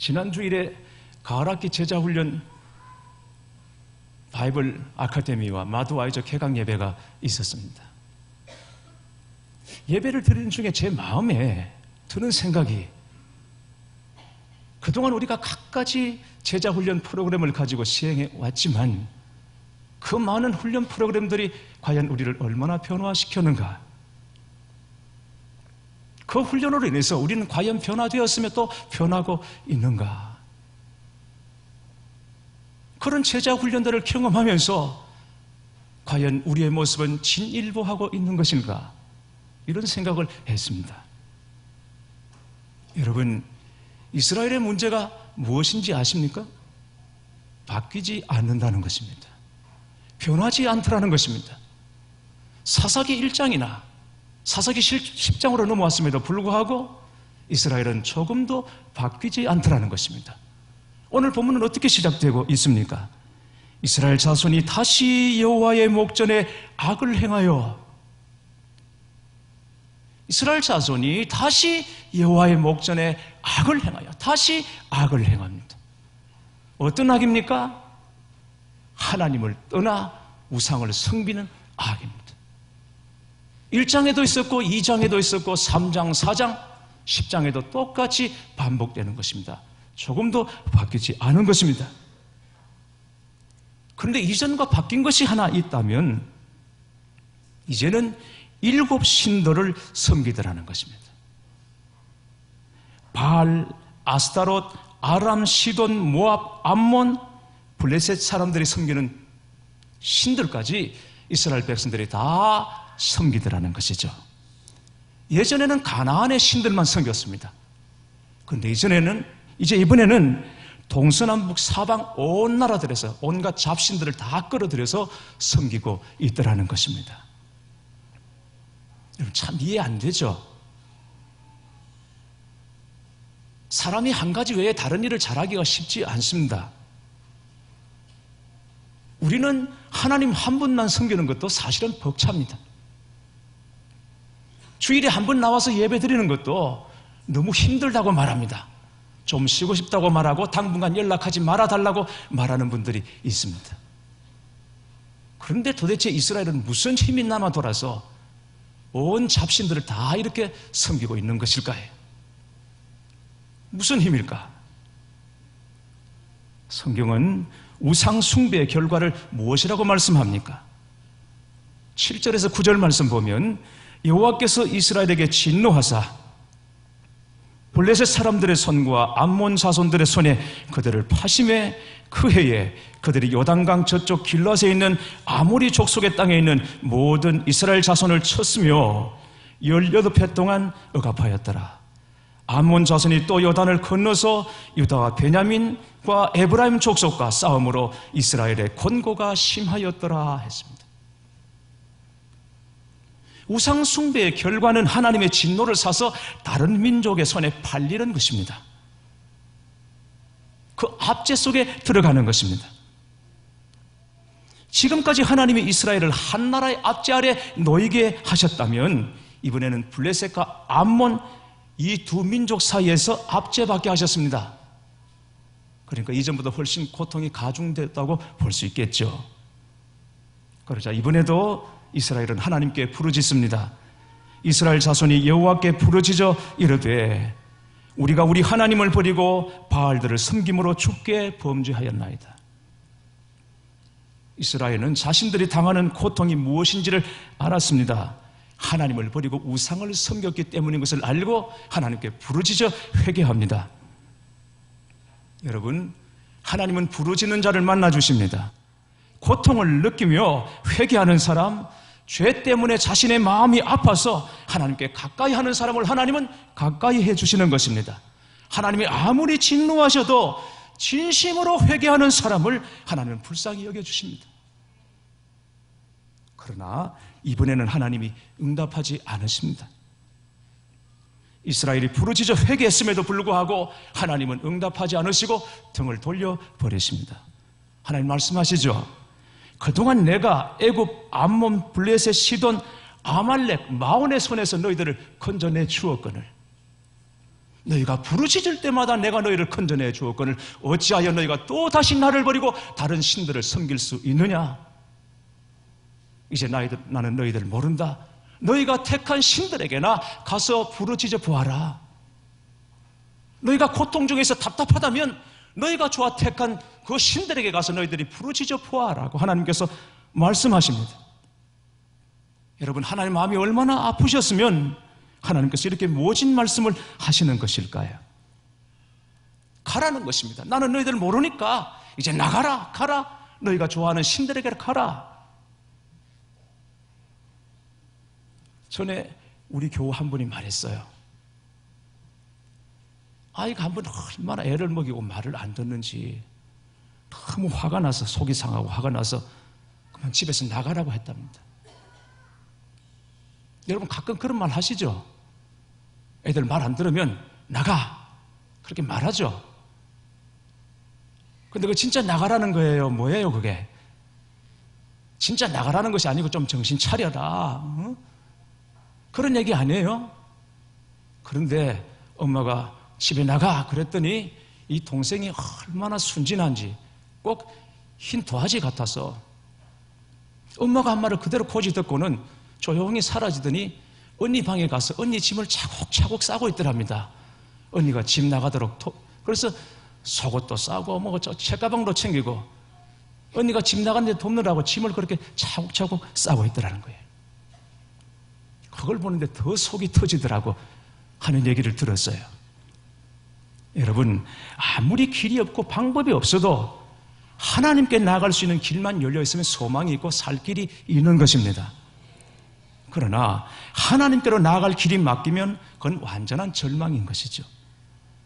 지난 주일에 가을학기 제자훈련 바이블 아카데미와 마두아이저 개강 예배가 있었습니다. 예배를 드리는 중에 제 마음에 드는 생각이, 그동안 우리가 갖가지 제자훈련 프로그램을 가지고 시행해 왔지만 그 많은 훈련 프로그램들이 과연 우리를 얼마나 변화시켰는가? 그 훈련으로 인해서 우리는 과연 변화되었으며 또 변하고 있는가? 그런 제자 훈련들을 경험하면서 과연 우리의 모습은 진일보하고 있는 것인가? 이런 생각을 했습니다. 여러분, 이스라엘의 문제가 무엇인지 아십니까? 바뀌지 않는다는 것입니다. 변하지 않더라는 것입니다. 사사기 1장이나 사사기 10장으로 넘어왔음에도 불구하고 이스라엘은 조금도 바뀌지 않더라는 것입니다. 오늘 본문은 어떻게 시작되고 있습니까? 이스라엘 자손이 다시 여호와의 목전에 악을 행하여, 이스라엘 자손이 다시 여호와의 목전에 악을 행하여, 다시 악을 행합니다. 어떤 악입니까? 하나님을 떠나 우상을 섬기는 악입니다. 1장에도 있었고 2장에도 있었고 3장, 4장, 10장에도 똑같이 반복되는 것입니다. 조금도 바뀌지 않은 것입니다. 그런데 이전과 바뀐 것이 하나 있다면 이제는 7 신들을 섬기더라는 것입니다. 바알, 아스타롯, 아람, 시돈, 모압, 암몬, 블레셋 사람들이 섬기는 신들까지 이스라엘 백성들이 다 섬기더라는 것이죠. 예전에는 가나안의 신들만 섬겼습니다. 그런데 이번에는 동서남북 사방 온 나라들에서 온갖 잡신들을 다 끌어들여서 섬기고 있더라는 것입니다. 여러분, 참 이해 안 되죠? 사람이 한 가지 외에 다른 일을 잘하기가 쉽지 않습니다. 우리는 하나님 한 분만 섬기는 것도 사실은 벅찹니다. 주일에 한 번 나와서 예배 드리는 것도 너무 힘들다고 말합니다. 좀 쉬고 싶다고 말하고 당분간 연락하지 말아달라고 말하는 분들이 있습니다. 그런데 도대체 이스라엘은 무슨 힘이 남아 돌아서 온 잡신들을 다 이렇게 섬기고 있는 것일까요? 무슨 힘일까? 성경은 우상 숭배의 결과를 무엇이라고 말씀합니까? 7절에서 9절 말씀 보면 여호와께서 이스라엘에게 진노하사 블레셋 사람들의 손과 암몬 자손들의 손에 그들을 파심해 그 해에 그들이 요단강 저쪽 길앗에 있는 아모리 족속의 땅에 있는 모든 이스라엘 자손을 쳤으며 18해 동안 억압하였더라. 암몬 자손이 또 요단을 건너서 유다와 베냐민과 에브라임 족속과 싸움으로 이스라엘의 권고가 심하였더라 했습니다. 우상 숭배의 결과는 하나님의 진노를 사서 다른 민족의 손에 팔리는 것입니다. 그 압제 속에 들어가는 것입니다. 지금까지 하나님이 이스라엘을 한 나라의 압제 아래 놓이게 하셨다면 이번에는 블레셋과 암몬 이 두 민족 사이에서 압제받게 하셨습니다. 그러니까 이전보다 훨씬 고통이 가중됐다고 볼 수 있겠죠. 그러자 이번에도 이스라엘은 하나님께 부르짖습니다. 이스라엘 자손이 여호와께 부르짖어 이르되 우리가 우리 하나님을 버리고 바알들을 섬김으로 주께 범죄하였나이다. 이스라엘은 자신들이 당하는 고통이 무엇인지를 알았습니다. 하나님을 버리고 우상을 섬겼기 때문인 것을 알고 하나님께 부르짖어 회개합니다. 여러분, 하나님은 부르짖는 자를 만나주십니다. 고통을 느끼며 회개하는 사람, 죄 때문에 자신의 마음이 아파서 하나님께 가까이 하는 사람을 하나님은 가까이 해주시는 것입니다. 하나님이 아무리 진노하셔도 진심으로 회개하는 사람을 하나님은 불쌍히 여겨주십니다. 그러나 이번에는 하나님이 응답하지 않으십니다. 이스라엘이 부르짖어 회개했음에도 불구하고 하나님은 응답하지 않으시고 등을 돌려버리십니다. 하나님 말씀하시죠. 그동안 내가 애굽, 암몬, 블레셋, 시돈, 아말렉, 마온의 손에서 너희들을 건져내 주었거늘 너희가 부르짖을 때마다 내가 너희를 건져내 주었거늘 어찌하여 너희가 또 다시 나를 버리고 다른 신들을 섬길 수 있느냐? 이제 나는 너희들 모른다. 너희가 택한 신들에게나 가서 부르짖어 보아라. 너희가 고통 중에서 답답하다면 너희가 좋아 택한 그 신들에게 가서 너희들이 부르짖어 보아라고 하나님께서 말씀하십니다. 여러분, 하나님 마음이 얼마나 아프셨으면 하나님께서 이렇게 모진 말씀을 하시는 것일까요? 가라는 것입니다. 나는 너희들 모르니까 이제 나가라, 가라. 너희가 좋아하는 신들에게 가라. 전에 우리 교우 한 분이 말했어요. 아이가 한 번 얼마나 애를 먹이고 말을 안 듣는지 너무 화가 나서, 속이 상하고 화가 나서 그만 집에서 나가라고 했답니다. 여러분, 가끔 그런 말 하시죠? 애들 말 안 들으면 나가, 그렇게 말하죠. 근데 그 진짜 나가라는 거예요? 뭐예요 그게? 진짜 나가라는 것이 아니고 좀 정신 차려라, 응? 그런 얘기 아니에요? 그런데 엄마가 집에 나가 그랬더니 이 동생이 얼마나 순진한지 꼭 흰 도화지 같아서 엄마가 한 말을 그대로 고지 듣고는 조용히 사라지더니 언니 방에 가서 언니 짐을 차곡차곡 싸고 있더랍니다. 언니가 집 나가도록 그래서 속옷도 싸고 뭐 책가방도 챙기고 언니가 집 나갔는데 돕느라고 짐을 그렇게 차곡차곡 싸고 있더라는 거예요. 그걸 보는데 더 속이 터지더라고 하는 얘기를 들었어요. 여러분, 아무리 길이 없고 방법이 없어도 하나님께 나아갈 수 있는 길만 열려 있으면 소망이 있고 살 길이 있는 것입니다. 그러나 하나님께로 나아갈 길이 맡기면 그건 완전한 절망인 것이죠.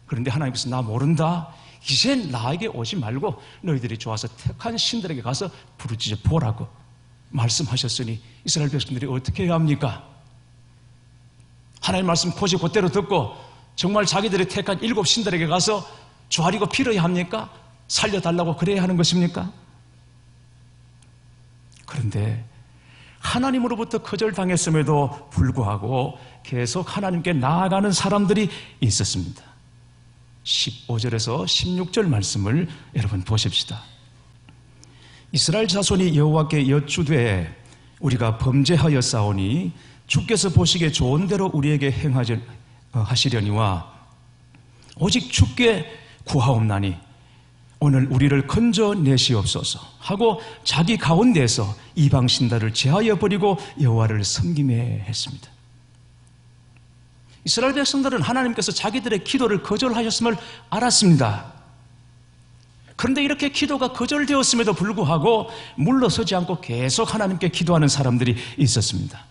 그런데 하나님께서 나 모른다, 이제 나에게 오지 말고 너희들이 좋아서 택한 신들에게 가서 부르짖어 보라고 말씀하셨으니 이스라엘 백성들이 어떻게 해야 합니까? 하나님 말씀 고지 곧대로 듣고 정말 자기들이 택한 7 신들에게 가서 조아리고 빌어야 합니까? 살려달라고 그래야 하는 것입니까? 그런데 하나님으로부터 거절당했음에도 불구하고 계속 하나님께 나아가는 사람들이 있었습니다. 15절에서 16절 말씀을 여러분 보십시다. 이스라엘 자손이 여호와께 여쭈되 우리가 범죄하였사오니 주께서 보시기에 좋은 대로 우리에게 행하시려니와 오직 주께 구하옵나니 오늘 우리를 건져내시옵소서 하고 자기 가운데에서 이방 신들을 제하여 버리고 여호와를 섬기매 했습니다. 이스라엘 백성들은 하나님께서 자기들의 기도를 거절하셨음을 알았습니다. 그런데 이렇게 기도가 거절되었음에도 불구하고 물러서지 않고 계속 하나님께 기도하는 사람들이 있었습니다.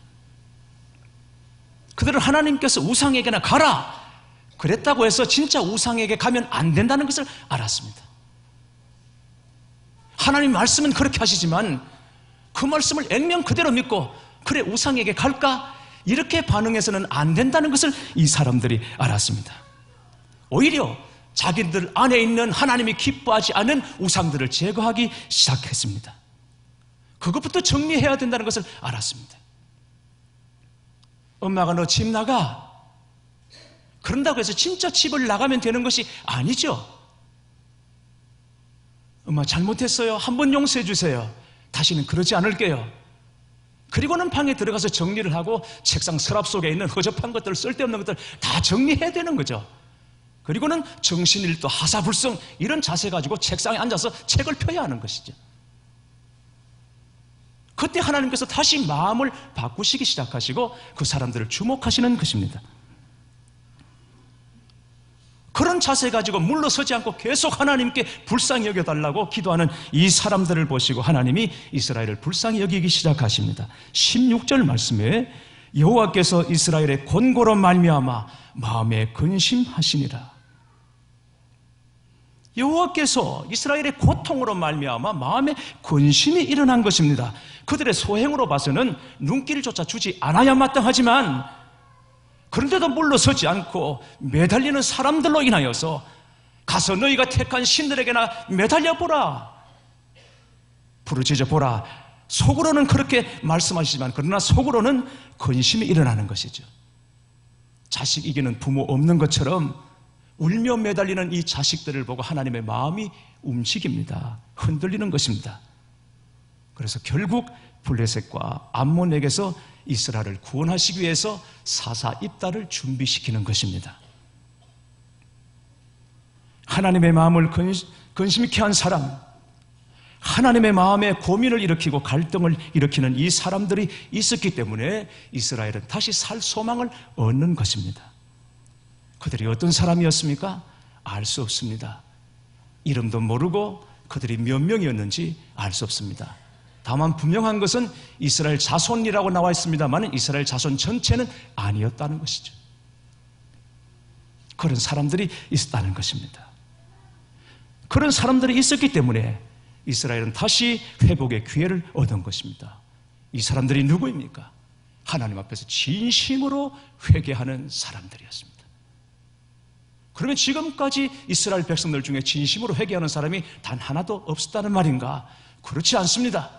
그들은 하나님께서 우상에게나 가라 그랬다고 해서 진짜 우상에게 가면 안 된다는 것을 알았습니다. 하나님 말씀은 그렇게 하시지만 그 말씀을 액면 그대로 믿고 그래 우상에게 갈까? 이렇게 반응해서는 안 된다는 것을 이 사람들이 알았습니다. 오히려 자기들 안에 있는 하나님이 기뻐하지 않은 우상들을 제거하기 시작했습니다. 그것부터 정리해야 된다는 것을 알았습니다. 엄마가 너 집 나가. 그런다고 해서 진짜 집을 나가면 되는 것이 아니죠. 엄마 잘못했어요. 한번 용서해 주세요. 다시는 그러지 않을게요. 그리고는 방에 들어가서 정리를 하고 책상 서랍 속에 있는 허접한 것들, 쓸데없는 것들 다 정리해야 되는 거죠. 그리고는 정신일도 하사불성 이런 자세 가지고 책상에 앉아서 책을 펴야 하는 것이죠. 그때 하나님께서 다시 마음을 바꾸시기 시작하시고 그 사람들을 주목하시는 것입니다. 그런 자세 가지고 물러서지 않고 계속 하나님께 불쌍히 여겨달라고 기도하는 이 사람들을 보시고 하나님이 이스라엘을 불쌍히 여기기 시작하십니다. 16절 말씀에 여호와께서 이스라엘의 곤고로 말미암아 마음에 근심하시니라. 여호와께서 이스라엘의 고통으로 말미암아 마음에 근심이 일어난 것입니다. 그들의 소행으로 봐서는 눈길조차 주지 않아야 마땅하지만 그런데도 물러서지 않고 매달리는 사람들로 인하여서 가서 너희가 택한 신들에게나 매달려보라, 부르짖어보라. 속으로는 그렇게 말씀하시지만 그러나 속으로는 근심이 일어나는 것이죠. 자식 이기는 부모 없는 것처럼 울며 매달리는 이 자식들을 보고 하나님의 마음이 움직입니다. 흔들리는 것입니다. 그래서 결국 블레셋과 암몬에게서 이스라엘을 구원하시기 위해서 사사 입다를 준비시키는 것입니다. 하나님의 마음을 근심케 한 사람, 하나님의 마음에 고민을 일으키고 갈등을 일으키는 이 사람들이 있었기 때문에 이스라엘은 다시 살 소망을 얻는 것입니다. 그들이 어떤 사람이었습니까? 알 수 없습니다. 이름도 모르고 그들이 몇 명이었는지 알 수 없습니다. 다만 분명한 것은 이스라엘 자손이라고 나와 있습니다만 이스라엘 자손 전체는 아니었다는 것이죠. 그런 사람들이 있었다는 것입니다. 그런 사람들이 있었기 때문에 이스라엘은 다시 회복의 기회를 얻은 것입니다. 이 사람들이 누구입니까? 하나님 앞에서 진심으로 회개하는 사람들이었습니다. 그러면 지금까지 이스라엘 백성들 중에 진심으로 회개하는 사람이 단 하나도 없었다는 말인가? 그렇지 않습니다.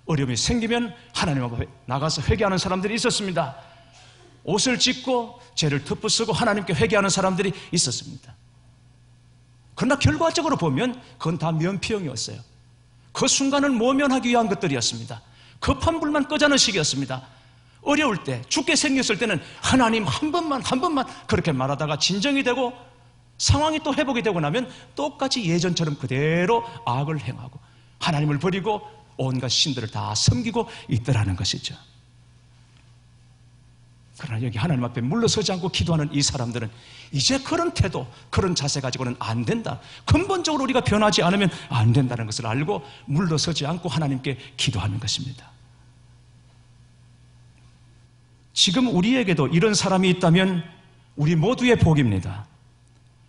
어려움이 생기면 하나님 앞에 나가서 회개하는 사람들이 있었습니다. 옷을 찢고 죄를 덮어쓰고 하나님께 회개하는 사람들이 있었습니다. 그러나 결과적으로 보면 그건 다 면피형이었어요. 그 순간을 모면하기 위한 것들이었습니다. 급한 불만 끄자는 식이었습니다. 어려울 때, 죽게 생겼을 때는 하나님 한 번만 그렇게 말하다가 진정이 되고 상황이 또 회복이 되고 나면 똑같이 예전처럼 그대로 악을 행하고 하나님을 버리고 온갖 신들을 다 섬기고 있더라는 것이죠. 그러나 여기 하나님 앞에 물러서지 않고 기도하는 이 사람들은 이제 그런 태도, 그런 자세 가지고는 안 된다. 근본적으로 우리가 변하지 않으면 안 된다는 것을 알고 물러서지 않고 하나님께 기도하는 것입니다. 지금 우리에게도 이런 사람이 있다면 우리 모두의 복입니다.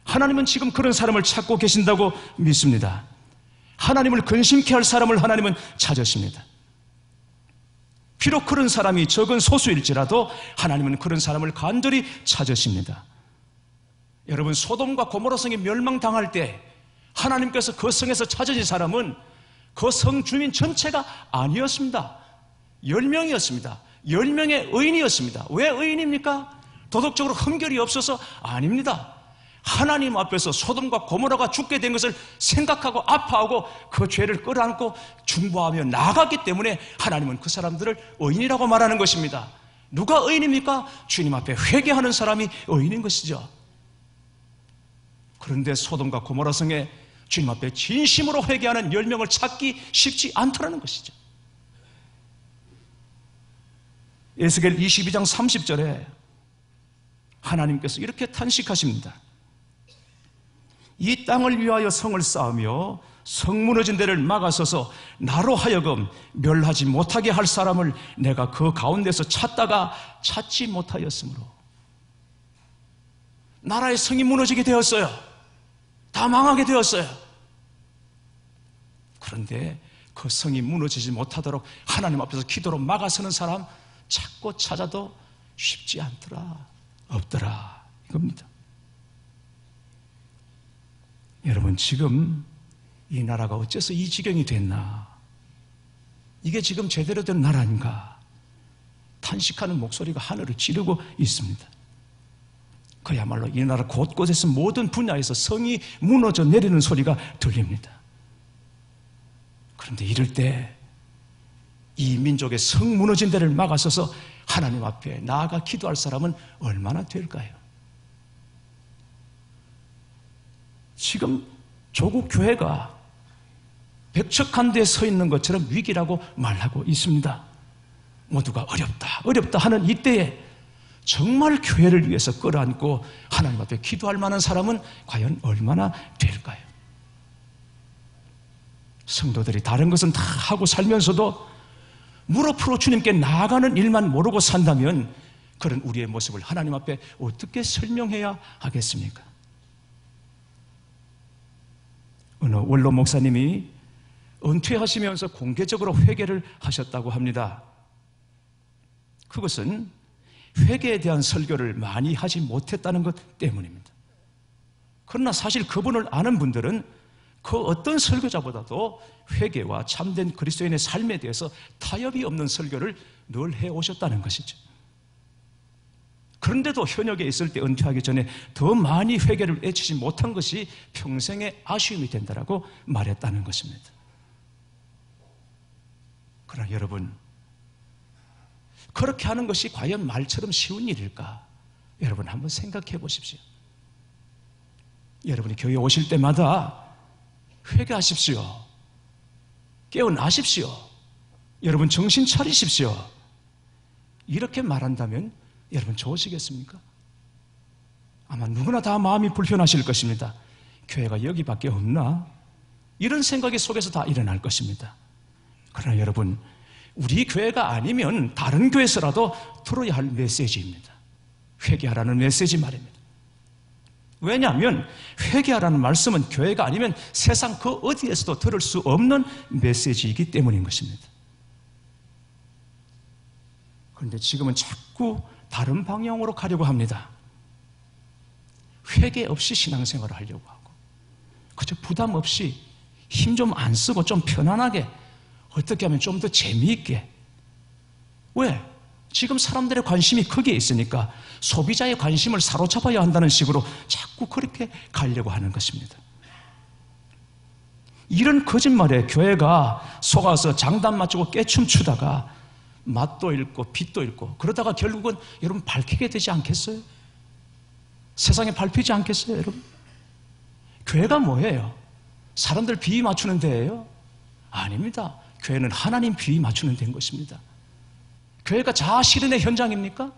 하나님은 지금 그런 사람을 찾고 계신다고 믿습니다. 하나님을 근심케 할 사람을 하나님은 찾으십니다. 비록 그런 사람이 적은 소수일지라도 하나님은 그런 사람을 간절히 찾으십니다. 여러분, 소돔과 고모라 성이 멸망당할 때 하나님께서 그 성에서 찾으신 사람은 그 성 주민 전체가 아니었습니다. 10명이었습니다. 10명의 의인이었습니다. 왜 의인입니까? 도덕적으로 흠결이 없어서 아닙니다. 하나님 앞에서 소돔과 고모라가 죽게 된 것을 생각하고 아파하고 그 죄를 끌어안고 중보하며 나아갔기 때문에 하나님은 그 사람들을 의인이라고 말하는 것입니다. 누가 의인입니까? 주님 앞에 회개하는 사람이 의인인 것이죠. 그런데 소돔과 고모라 성에 주님 앞에 진심으로 회개하는 10명을 찾기 쉽지 않다는 것이죠. 에스겔 22장 30절에 하나님께서 이렇게 탄식하십니다. 이 땅을 위하여 성을 쌓으며 성 무너진 데를 막아서서 나로 하여금 멸하지 못하게 할 사람을 내가 그 가운데서 찾다가 찾지 못하였으므로 나라의 성이 무너지게 되었어요. 다 망하게 되었어요. 그런데 그 성이 무너지지 못하도록 하나님 앞에서 기도로 막아서는 사람 찾고 찾아도 쉽지 않더라, 없더라, 이겁니다. 여러분, 지금 이 나라가 어째서 이 지경이 됐나? 이게 지금 제대로 된 나라인가? 탄식하는 목소리가 하늘을 찌르고 있습니다. 그야말로 이 나라 곳곳에서 모든 분야에서 성이 무너져 내리는 소리가 들립니다. 그런데 이럴 때 이 민족의 성 무너진 데를 막아서서 하나님 앞에 나아가 기도할 사람은 얼마나 될까요? 지금 조국 교회가 백척한 데에 서 있는 것처럼 위기라고 말하고 있습니다. 모두가 어렵다 하는 이때에 정말 교회를 위해서 끌어안고 하나님 앞에 기도할 만한 사람은 과연 얼마나 될까요? 성도들이 다른 것은 다 하고 살면서도 무릎으로 주님께 나아가는 일만 모르고 산다면 그런 우리의 모습을 하나님 앞에 어떻게 설명해야 하겠습니까? 어느 원로 목사님이 은퇴하시면서 공개적으로 회개를 하셨다고 합니다. 그것은 회개에 대한 설교를 많이 하지 못했다는 것 때문입니다. 그러나 사실 그분을 아는 분들은 그 어떤 설교자보다도 회개와 참된 그리스도인의 삶에 대해서 타협이 없는 설교를 늘 해오셨다는 것이죠. 그런데도 현역에 있을 때 은퇴하기 전에 더 많이 회개를 애치지 못한 것이 평생의 아쉬움이 된다라고 말했다는 것입니다. 그러나 여러분, 그렇게 하는 것이 과연 말처럼 쉬운 일일까? 여러분 한번 생각해 보십시오. 여러분이 교회 오실 때마다 회개하십시오. 깨어나십시오. 여러분 정신 차리십시오. 이렇게 말한다면 여러분 좋으시겠습니까? 아마 누구나 다 마음이 불편하실 것입니다. 교회가 여기밖에 없나? 이런 생각이 속에서 다 일어날 것입니다. 그러나 여러분, 우리 교회가 아니면 다른 교회에서라도 들어야 할 메시지입니다. 회개하라는 메시지 말입니다. 왜냐하면 회개하라는 말씀은 교회가 아니면 세상 그 어디에서도 들을 수 없는 메시지이기 때문인 것입니다. 그런데 지금은 자꾸 다른 방향으로 가려고 합니다. 회개 없이 신앙생활을 하려고 하고, 그저 부담 없이 힘 좀 안 쓰고 좀 편안하게, 어떻게 하면 좀 더 재미있게. 왜? 지금 사람들의 관심이 거기에 있으니까 소비자의 관심을 사로잡아야 한다는 식으로 자꾸 그렇게 가려고 하는 것입니다. 이런 거짓말에 교회가 속아서 장단 맞추고 깨춤 추다가 맛도 잃고 빛도 잃고, 그러다가 결국은 여러분 밝히게 되지 않겠어요? 세상에 밟히지 않겠어요, 여러분? 교회가 뭐예요? 사람들 비위 맞추는 데예요? 아닙니다. 교회는 하나님 비위 맞추는 데인 것입니다. 교회가 자아 실현의 현장입니까?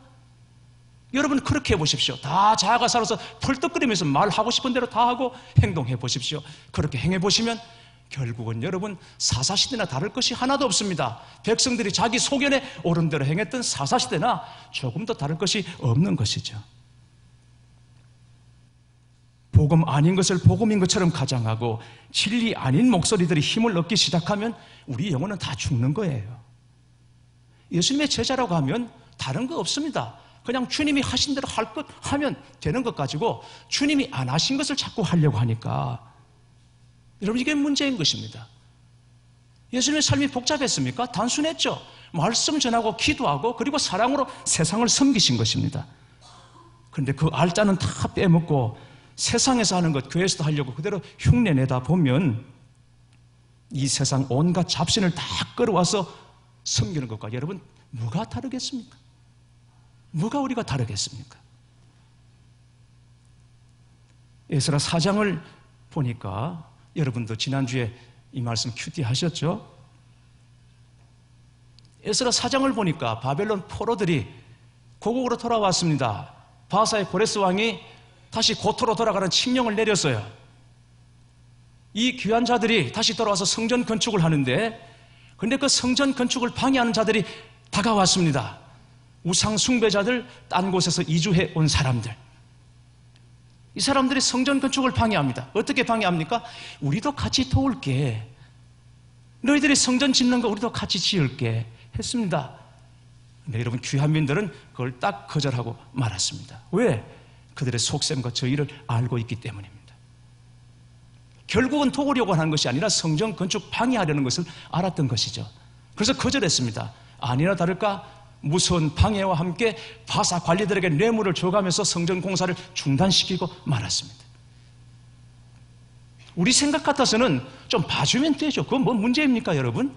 여러분 그렇게 해보십시오. 다 자아가 살아서 펄떡거리면서 말하고 싶은 대로 다 하고 행동해 보십시오. 그렇게 행해보시면 결국은 여러분 사사시대나 다를 것이 하나도 없습니다. 백성들이 자기 소견에 옳은 대로 행했던 사사시대나 조금 더 다를 것이 없는 것이죠. 복음 아닌 것을 복음인 것처럼 가장하고 진리 아닌 목소리들이 힘을 얻기 시작하면 우리 영혼은 다 죽는 거예요. 예수님의 제자라고 하면 다른 거 없습니다. 그냥 주님이 하신 대로 할 것 하면 되는 것 가지고 주님이 안 하신 것을 자꾸 하려고 하니까 여러분 이게 문제인 것입니다. 예수님의 삶이 복잡했습니까? 단순했죠. 말씀 전하고 기도하고 그리고 사랑으로 세상을 섬기신 것입니다. 그런데 그 알짜는 다 빼먹고 세상에서 하는 것 교회에서도 하려고 그대로 흉내내다 보면 이 세상 온갖 잡신을 다 끌어와서 섬기는 것과 여러분 뭐가 다르겠습니까? 뭐가 우리가 다르겠습니까? 에스라 4장을 보니까 여러분도 지난주에 이 말씀 큐티 하셨죠? 에스라 4장을 보니까 바벨론 포로들이 고국으로 돌아왔습니다. 바사의 고레스 왕이 다시 고토로 돌아가는 칙령을 내렸어요. 이 귀한 자들이 다시 돌아와서 성전 건축을 하는데, 근데 그 성전 건축을 방해하는 자들이 다가왔습니다. 우상 숭배자들, 딴 곳에서 이주해 온 사람들. 이 사람들이 성전 건축을 방해합니다. 어떻게 방해합니까? 우리도 같이 도울게. 너희들이 성전 짓는 거 우리도 같이 지을게 했습니다. 근데 여러분 귀한 민들은 그걸 딱 거절하고 말았습니다. 왜? 그들의 속셈과 저희를 알고 있기 때문입니다. 결국은 도우려고 하는 것이 아니라 성전 건축 방해하려는 것을 알았던 것이죠. 그래서 거절했습니다. 아니나 다를까 무서운 방해와 함께 바사 관리들에게 뇌물을 줘가면서 성전 공사를 중단시키고 말았습니다. 우리 생각 같아서는 좀 봐주면 되죠. 그건 뭐 문제입니까, 여러분?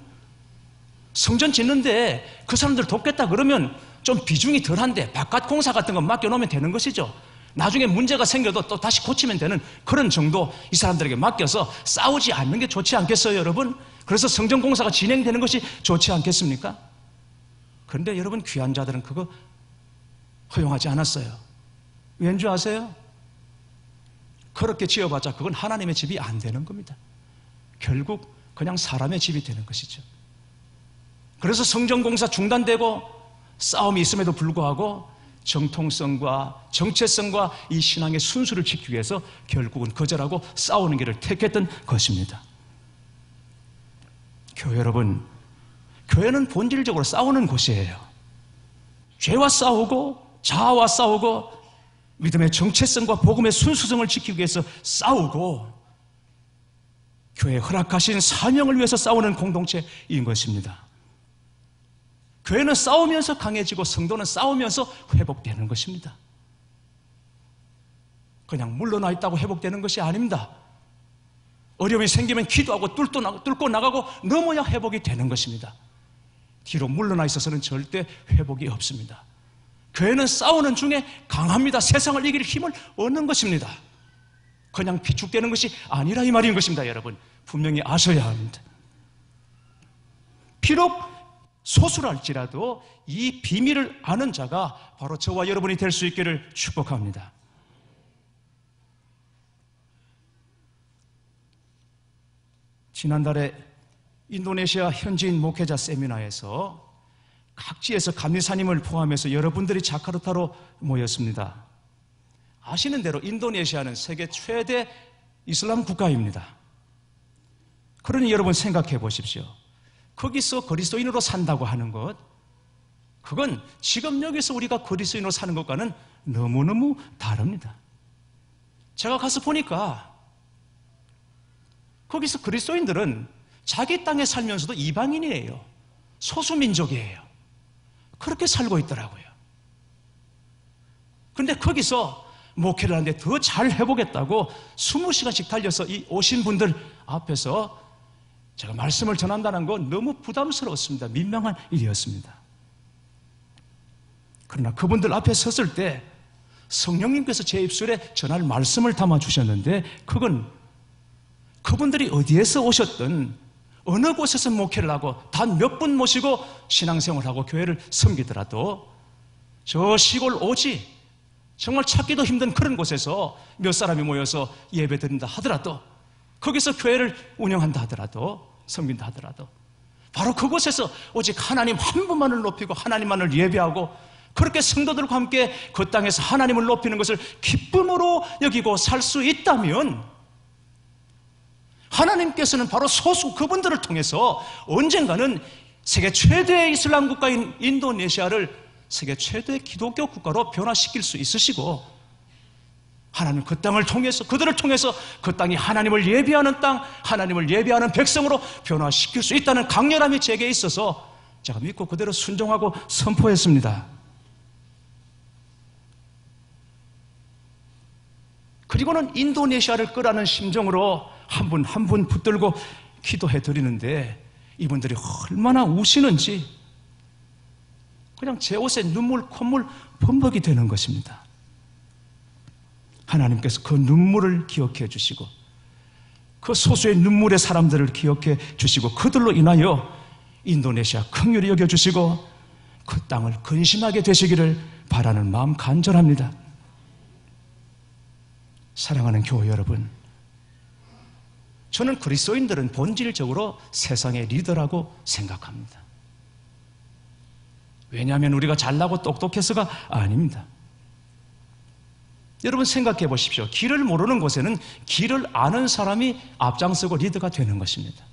성전 짓는데 그 사람들 돕겠다 그러면 좀 비중이 덜한데 바깥 공사 같은 거 맡겨놓으면 되는 것이죠. 나중에 문제가 생겨도 또 다시 고치면 되는 그런 정도 이 사람들에게 맡겨서 싸우지 않는 게 좋지 않겠어요, 여러분? 그래서 성전 공사가 진행되는 것이 좋지 않겠습니까? 그런데 여러분 귀한 자들은 그거 허용하지 않았어요. 왠 줄 아세요? 그렇게 지어봤자 그건 하나님의 집이 안 되는 겁니다. 결국 그냥 사람의 집이 되는 것이죠. 그래서 성전 공사 중단되고 싸움이 있음에도 불구하고 정통성과 정체성과 이 신앙의 순수를 지키기 위해서 결국은 거절하고 싸우는 길을 택했던 것입니다. 교회 여러분, 교회는 본질적으로 싸우는 곳이에요. 죄와 싸우고 자아와 싸우고 믿음의 정체성과 복음의 순수성을 지키기 위해서 싸우고 교회에 허락하신 사명을 위해서 싸우는 공동체인 것입니다. 교회는 싸우면서 강해지고 성도는 싸우면서 회복되는 것입니다. 그냥 물러나 있다고 회복되는 것이 아닙니다. 어려움이 생기면 기도하고 뚫고 나가고 넘어야 회복이 되는 것입니다. 뒤로 물러나 있어서는 절대 회복이 없습니다. 교회는 싸우는 중에 강합니다. 세상을 이길 힘을 얻는 것입니다. 그냥 비축되는 것이 아니라 이 말인 것입니다. 여러분 분명히 아셔야 합니다. 비록 소수랄지라도 이 비밀을 아는 자가 바로 저와 여러분이 될 수 있기를 축복합니다. 지난달에 인도네시아 현지인 목회자 세미나에서 각지에서 감리사님을 포함해서 여러분들이 자카르타로 모였습니다. 아시는 대로 인도네시아는 세계 최대 이슬람 국가입니다. 그러니 여러분 생각해 보십시오. 거기서 그리스도인으로 산다고 하는 것, 그건 지금 여기서 우리가 그리스도인으로 사는 것과는 너무너무 다릅니다. 제가 가서 보니까 거기서 그리스도인들은 자기 땅에 살면서도 이방인이에요. 소수민족이에요. 그렇게 살고 있더라고요. 그런데 거기서 목회를 하는데 더 잘 해보겠다고 20시간씩 달려서 이 오신 분들 앞에서 제가 말씀을 전한다는 건 너무 부담스러웠습니다. 민망한 일이었습니다. 그러나 그분들 앞에 섰을 때 성령님께서 제 입술에 전할 말씀을 담아주셨는데, 그건 그분들이 어디에서 오셨든 어느 곳에서 목회를 하고 단 몇 분 모시고 신앙생활하고 교회를 섬기더라도 저 시골 오지 정말 찾기도 힘든 그런 곳에서 몇 사람이 모여서 예배 드린다 하더라도, 거기서 교회를 운영한다 하더라도, 섬긴다 하더라도 바로 그곳에서 오직 하나님 한 분만을 높이고 하나님만을 예배하고 그렇게 성도들과 함께 그 땅에서 하나님을 높이는 것을 기쁨으로 여기고 살 수 있다면, 하나님께서는 바로 소수 그분들을 통해서 언젠가는 세계 최대의 이슬람 국가인 인도네시아를 세계 최대의 기독교 국가로 변화시킬 수 있으시고, 하나님 그 땅을 통해서, 그들을 통해서 그 땅이 하나님을 예배하는 땅, 하나님을 예배하는 백성으로 변화시킬 수 있다는 강렬함이 제게 있어서 제가 믿고 그대로 순종하고 선포했습니다. 그리고는 인도네시아를 끄라는 심정으로 한 분 한 분 붙들고 기도해 드리는데, 이분들이 얼마나 우시는지 그냥 제 옷에 눈물, 콧물 범벅이 되는 것입니다. 하나님께서 그 눈물을 기억해 주시고 그 소수의 눈물의 사람들을 기억해 주시고 그들로 인하여 인도네시아 긍휼히 여겨주시고 그 땅을 근심하게 되시기를 바라는 마음 간절합니다. 사랑하는 교회 여러분, 저는 그리스도인들은 본질적으로 세상의 리더라고 생각합니다. 왜냐하면 우리가 잘나고 똑똑해서가 아닙니다. 여러분 생각해 보십시오. 길을 모르는 곳에는 길을 아는 사람이 앞장서고 리더가 되는 것입니다.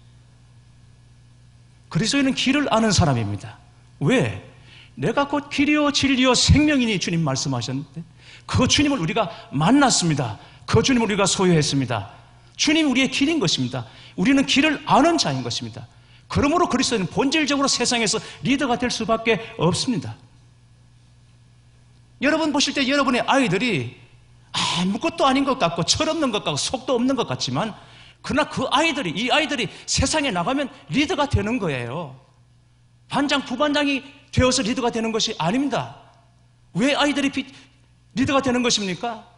그리스도인은 길을 아는 사람입니다. 왜? 내가 곧 길이요 진리요 생명이니 주님 말씀하셨는데, 그 주님을 우리가 만났습니다. 그 주님을 우리가 소유했습니다. 주님이 우리의 길인 것입니다. 우리는 길을 아는 자인 것입니다. 그러므로 그리스도인은 본질적으로 세상에서 리더가 될 수밖에 없습니다. 여러분 보실 때 여러분의 아이들이 아무것도 아닌 것 같고 철없는 것 같고 속도 없는 것 같지만, 그러나 이 아이들이 세상에 나가면 리더가 되는 거예요. 반장, 부반장이 되어서 리더가 되는 것이 아닙니다. 왜 아이들이 리더가 되는 것입니까?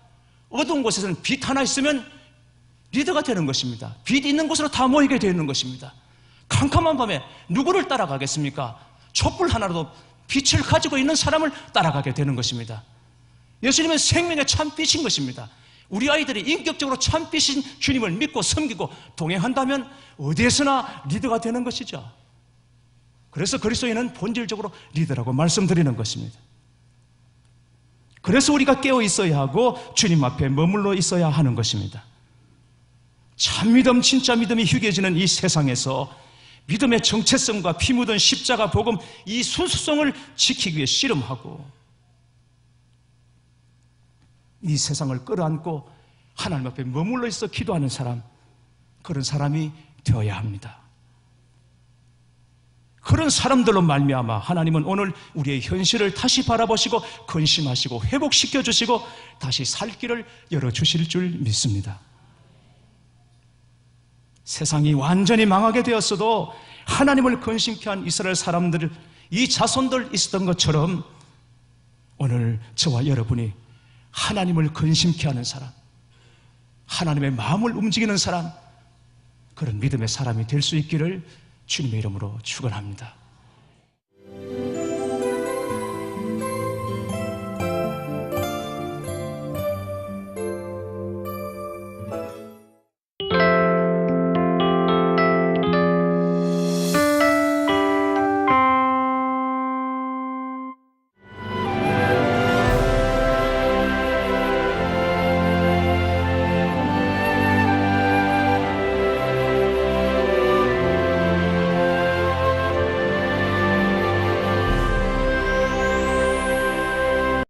어두운 곳에서는 빛 하나 있으면 리더가 되는 것입니다. 빛 있는 곳으로 다 모이게 되는 것입니다. 캄캄한 밤에 누구를 따라가겠습니까? 촛불 하나라도 빛을 가지고 있는 사람을 따라가게 되는 것입니다. 예수님은 생명의 참빛인 것입니다. 우리 아이들이 인격적으로 참빛인 주님을 믿고 섬기고 동행한다면 어디에서나 리더가 되는 것이죠. 그래서 그리스도인은 본질적으로 리더라고 말씀드리는 것입니다. 그래서 우리가 깨어 있어야 하고 주님 앞에 머물러 있어야 하는 것입니다. 참 믿음, 진짜 믿음이 휴게지는 이 세상에서 믿음의 정체성과 피 묻은 십자가 복음, 이 순수성을 지키기 위해 씨름하고 이 세상을 끌어안고 하나님 앞에 머물러 있어 기도하는 사람, 그런 사람이 되어야 합니다. 그런 사람들로 말미암아 하나님은 오늘 우리의 현실을 다시 바라보시고 근심하시고 회복시켜 주시고 다시 살 길을 열어주실 줄 믿습니다. 세상이 완전히 망하게 되었어도 하나님을 근심케 한 이스라엘 사람들, 이 자손들 있었던 것처럼 오늘 저와 여러분이 하나님을 근심케 하는 사람, 하나님의 마음을 움직이는 사람, 그런 믿음의 사람이 될 수 있기를 주님의 이름으로 축원합니다.